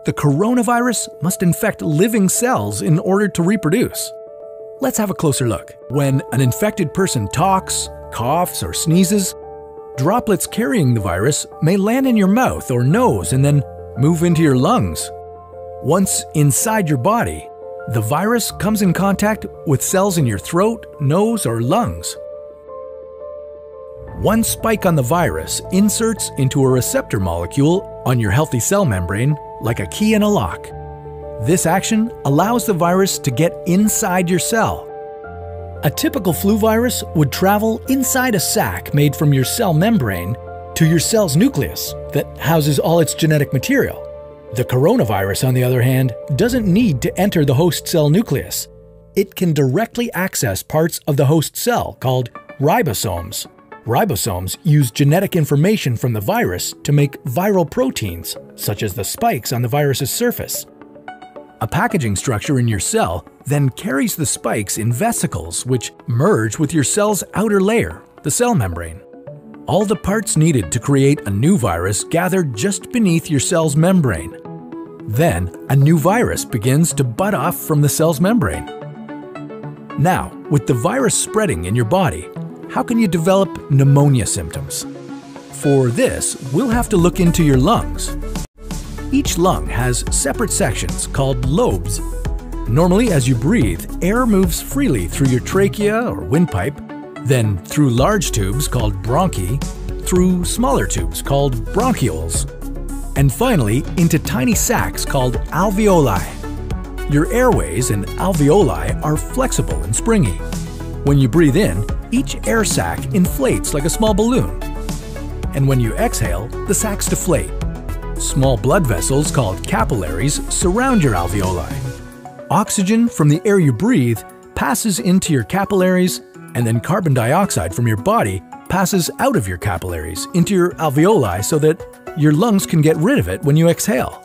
the coronavirus must infect living cells in order to reproduce. Let's have a closer look. When an infected person talks, coughs, or sneezes, droplets carrying the virus may land in your mouth or nose and then move into your lungs. Once inside your body, the virus comes in contact with cells in your throat, nose, or lungs. One spike on the virus inserts into a receptor molecule on your healthy cell membrane like a key in a lock. This action allows the virus to get inside your cell. A typical flu virus would travel inside a sac made from your cell membrane to your cell's nucleus that houses all its genetic material. The coronavirus, on the other hand, doesn't need to enter the host cell nucleus. It can directly access parts of the host cell called ribosomes. Ribosomes use genetic information from the virus to make viral proteins, such as the spikes on the virus's surface. A packaging structure in your cell then carries the spikes in vesicles which merge with your cell's outer layer, the cell membrane. All the parts needed to create a new virus gather just beneath your cell's membrane. Then, a new virus begins to bud off from the cell's membrane. Now, with the virus spreading in your body, how can you develop pneumonia symptoms? For this, we'll have to look into your lungs. Each lung has separate sections called lobes. Normally, as you breathe, air moves freely through your trachea or windpipe, then through large tubes called bronchi, through smaller tubes called bronchioles, and finally into tiny sacs called alveoli. Your airways and alveoli are flexible and springy. When you breathe in, each air sac inflates like a small balloon. And when you exhale, the sacs deflate. Small blood vessels called capillaries surround your alveoli. Oxygen from the air you breathe passes into your capillaries, and then carbon dioxide from your body passes out of your capillaries into your alveoli so that your lungs can get rid of it when you exhale.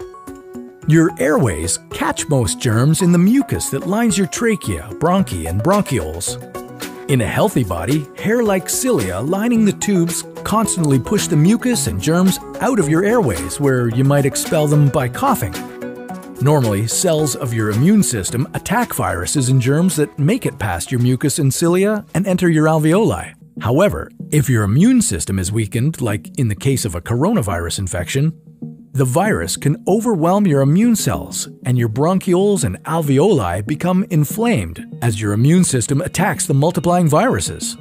Your airways catch most germs in the mucus that lines your trachea, bronchi, and bronchioles. In a healthy body, hair-like cilia lining the tubes constantly push the mucus and germs out of your airways, where you might expel them by coughing. Normally, cells of your immune system attack viruses and germs that make it past your mucus and cilia and enter your alveoli. However, if your immune system is weakened, like in the case of a coronavirus infection, the virus can overwhelm your immune cells, and your bronchioles and alveoli become inflamed as your immune system attacks the multiplying viruses.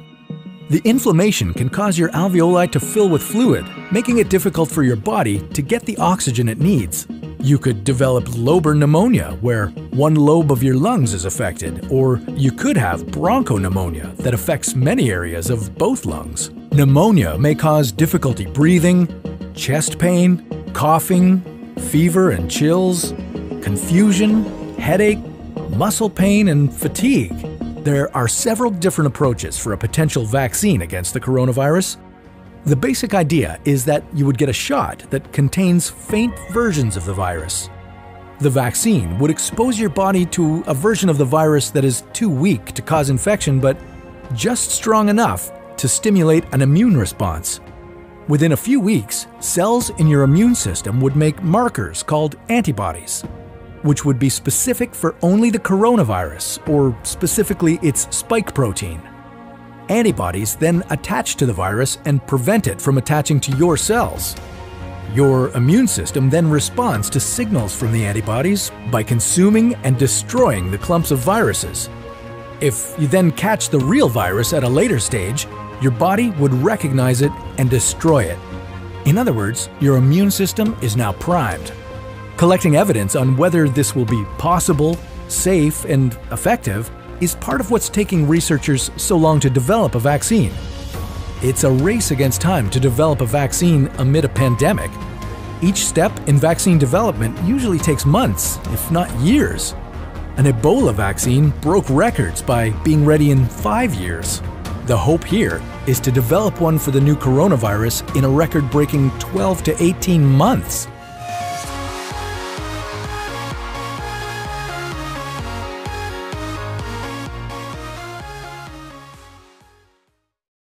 The inflammation can cause your alveoli to fill with fluid, making it difficult for your body to get the oxygen it needs. You could develop lobar pneumonia, where one lobe of your lungs is affected, or you could have bronchopneumonia that affects many areas of both lungs. Pneumonia may cause difficulty breathing, chest pain, coughing, fever and chills, confusion, headache, muscle pain, and fatigue. There are several different approaches for a potential vaccine against the coronavirus. The basic idea is that you would get a shot that contains faint versions of the virus. The vaccine would expose your body to a version of the virus that is too weak to cause infection, but just strong enough to stimulate an immune response. Within a few weeks, cells in your immune system would make markers called antibodies, which would be specific for only the coronavirus, or specifically its spike protein. Antibodies then attach to the virus and prevent it from attaching to your cells. Your immune system then responds to signals from the antibodies by consuming and destroying the clumps of viruses. If you then catch the real virus at a later stage, your body would recognize it and destroy it. In other words, your immune system is now primed. Collecting evidence on whether this will be possible, safe, and effective is part of what's taking researchers so long to develop a vaccine. It's a race against time to develop a vaccine amid a pandemic. Each step in vaccine development usually takes months, if not years. An Ebola vaccine broke records by being ready in 5 years. The hope here is to develop one for the new coronavirus in a record-breaking 12 to 18 months.